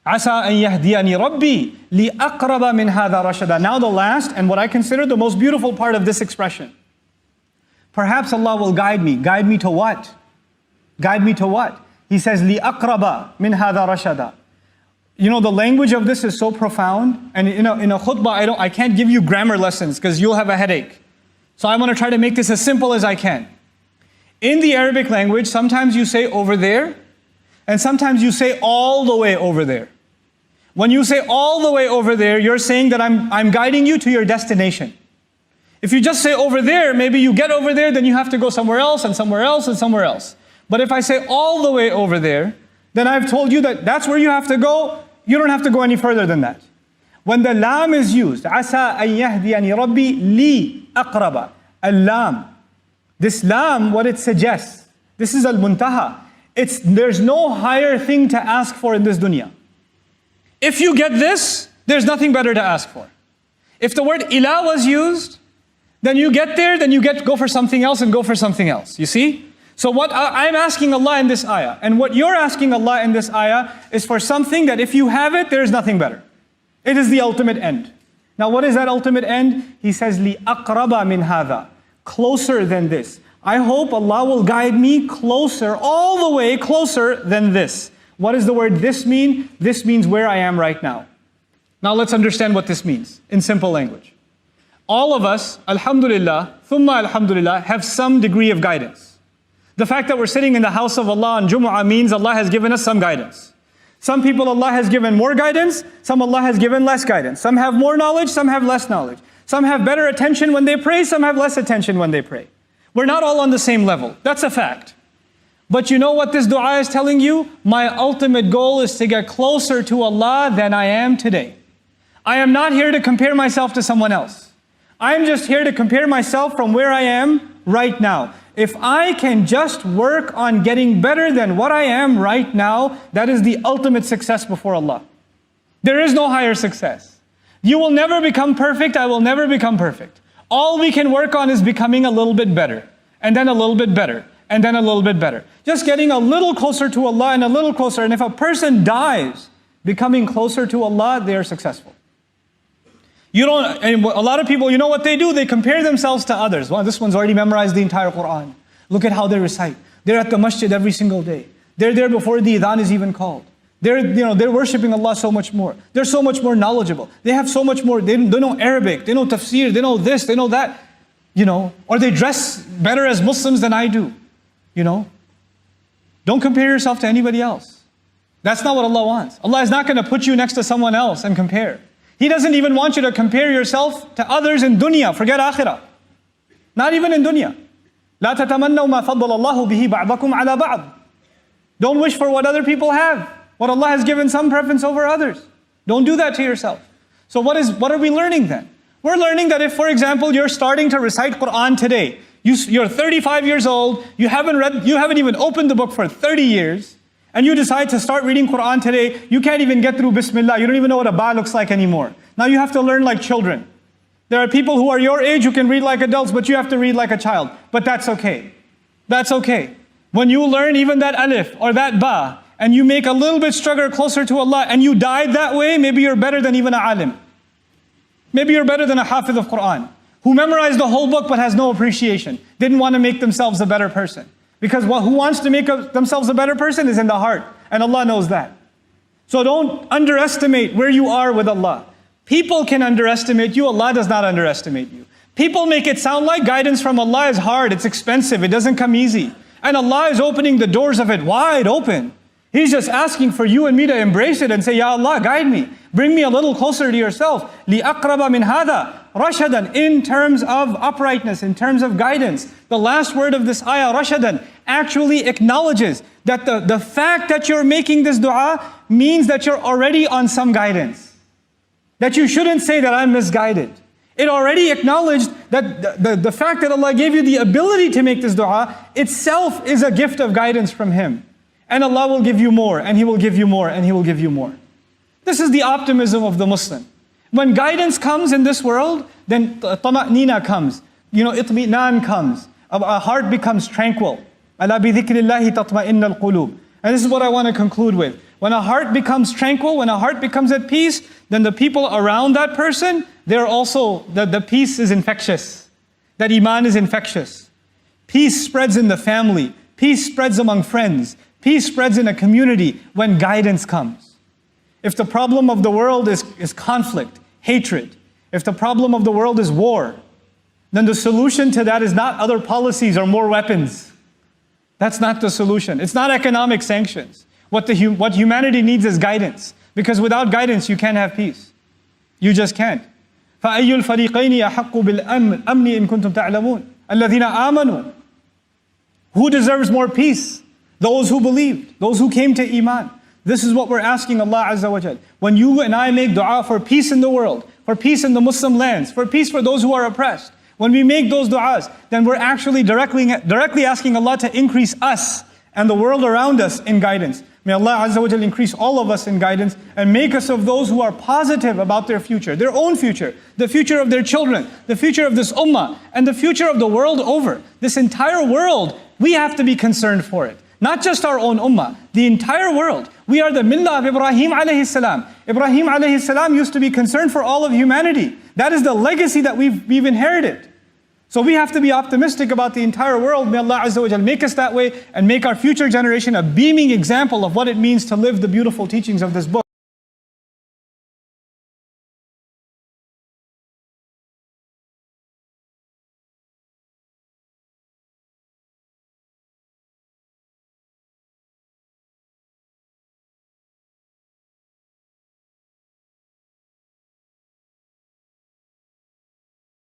عسى أن يهديني ربي لأقرب من هذا رشدا. Now the last and what I consider the most beautiful part of this expression. Perhaps Allah will guide me. Guide me to what? Guide me to what? He says, لأقرب من هذا رشدا. You know, the language of this is so profound, and in a khutbah, I can't give you grammar lessons because you'll have a headache. So I want to try to make this as simple as I can. In the Arabic language, sometimes you say over there, and sometimes you say all the way over there. When you say all the way over there, you're saying that I'm guiding you to your destination. If you just say over there, maybe you get over there, then you have to go somewhere else and somewhere else and somewhere else. But if I say all the way over there, then I've told you that that's where you have to go. You don't have to go any further than that. When the lam is used, عَسَىٰ أَن يَهْدِيَنِي رَبِّي لِي أَقْرَبَ. Al-lam. This lam, what it suggests, this is al-muntaha. There's no higher thing to ask for in this dunya. If you get this, there's nothing better to ask for. If the word ila was used, then you get there, then you go for something else and go for something else. You see? So what I'm asking Allah in this ayah, and what you're asking Allah in this ayah, is for something that if you have it, there is nothing better. It is the ultimate end. Now what is that ultimate end? He says, لِأَقْرَبَ مِنْ هَذَا. Closer than this. I hope Allah will guide me closer, all the way closer than this. What does the word this mean? This means where I am right now. Now let's understand what this means in simple language. All of us, alhamdulillah, thumma alhamdulillah, have some degree of guidance. The fact that we're sitting in the house of Allah on Jumu'ah means Allah has given us some guidance. Some people Allah has given more guidance, some Allah has given less guidance. Some have more knowledge, some have less knowledge. Some have better attention when they pray, some have less attention when they pray. We're not all on the same level. That's a fact. But you know what this dua is telling you? My ultimate goal is to get closer to Allah than I am today. I am not here to compare myself to someone else. I am just here to compare myself from where I am right now. If I can just work on getting better than what I am right now, that is the ultimate success before Allah. There is no higher success. You will never become perfect, I will never become perfect. All we can work on is becoming a little bit better, and then a little bit better, and then a little bit better. Just getting a little closer to Allah and a little closer. And if a person dies becoming closer to Allah, they are successful. And a lot of people, you know what they do? They compare themselves to others. Well, this one's already memorized the entire Quran. Look at how they recite. They're at the masjid every single day. They're there before the adhan is even called. They're worshiping Allah so much more. They're so much more knowledgeable. They have so much more. They know Arabic. They know tafsir. They know this. They know that. Or they dress better as Muslims than I do. Don't compare yourself to anybody else. That's not what Allah wants. Allah is not going to put you next to someone else and compare. He doesn't even want you to compare yourself to others in dunya. Forget akhirah. Not even in dunya. لا تتمنوا ما فضل الله به بعضكم على بعض. Don't wish for what other people have. What Allah has given some preference over others. Don't do that to yourself. So what are we learning then? We're learning that if, for example, you're starting to recite Quran today, you're 35 years old, you haven't even opened the book for 30 years, and you decide to start reading Quran today, you can't even get through Bismillah, you don't even know what a ba looks like anymore. Now you have to learn like children. There are people who are your age who can read like adults, but you have to read like a child. But that's okay. That's okay. When you learn even that alif or that ba, and you make a little bit struggle closer to Allah, and you died that way, maybe you're better than even a alim. Maybe you're better than a hafiz of Quran, who memorized the whole book but has no appreciation, didn't want to make themselves a better person. Because who wants to make themselves a better person is in the heart, and Allah knows that. So don't underestimate where you are with Allah. People can underestimate you, Allah does not underestimate you. People make it sound like guidance from Allah is hard, it's expensive, it doesn't come easy. And Allah is opening the doors of it wide open. He's just asking for you and me to embrace it and say, Ya Allah, guide me. Bring me a little closer to yourself. لِأَقْرَبَ مِنْ هَذَا رَشَدًا. In terms of uprightness, in terms of guidance. The last word of this ayah, رَشَدًا, actually acknowledges that the fact that you're making this dua means that you're already on some guidance. That you shouldn't say that I'm misguided. It already acknowledged that the fact that Allah gave you the ability to make this dua itself is a gift of guidance from Him. And Allah will give you more, and He will give you more, and He will give you more. This is the optimism of the Muslim. When guidance comes in this world, then tama'nina comes. Itmi'nan comes. A heart becomes tranquil. Ala bi dhikrillahi tatma'inna al-qulub. And this is what I want to conclude with. When a heart becomes tranquil, when a heart becomes at peace, then the people around that person, they're also, the peace is infectious. That iman is infectious. Peace spreads in the family. Peace spreads among friends. Peace spreads in a community when guidance comes. If the problem of the world is conflict, hatred, if the problem of the world is war, then the solution to that is not other policies or more weapons. That's not the solution. It's not economic sanctions. What humanity needs is guidance. Because without guidance, you can't have peace. You just can't. فَأَيُّ الْفَرِيقَيْنِ أَحَقُّ بِالْأَمْنِ إِن كُنتُمْ تَعْلَمُونَ الَّذِينَ آمَنُوا. Who deserves more peace? Those who believed, those who came to iman. This is what we're asking Allah Azza wa Jal. When you and I make dua for peace in the world, for peace in the Muslim lands, for peace for those who are oppressed, when we make those du'as, then we're actually directly asking Allah to increase us and the world around us in guidance. May Allah Azza wa Jal increase all of us in guidance and make us of those who are positive about their future, their own future, the future of their children, the future of this ummah, and the future of the world over. This entire world, we have to be concerned for it. Not just our own ummah, the entire world. We are the millah of Ibrahim alayhi salam. Ibrahim alayhi salam used to be concerned for all of humanity. That is the legacy that we've inherited. So we have to be optimistic about the entire world. May Allah Azza wa Jal make us that way and make our future generation a beaming example of what it means to live the beautiful teachings of this book.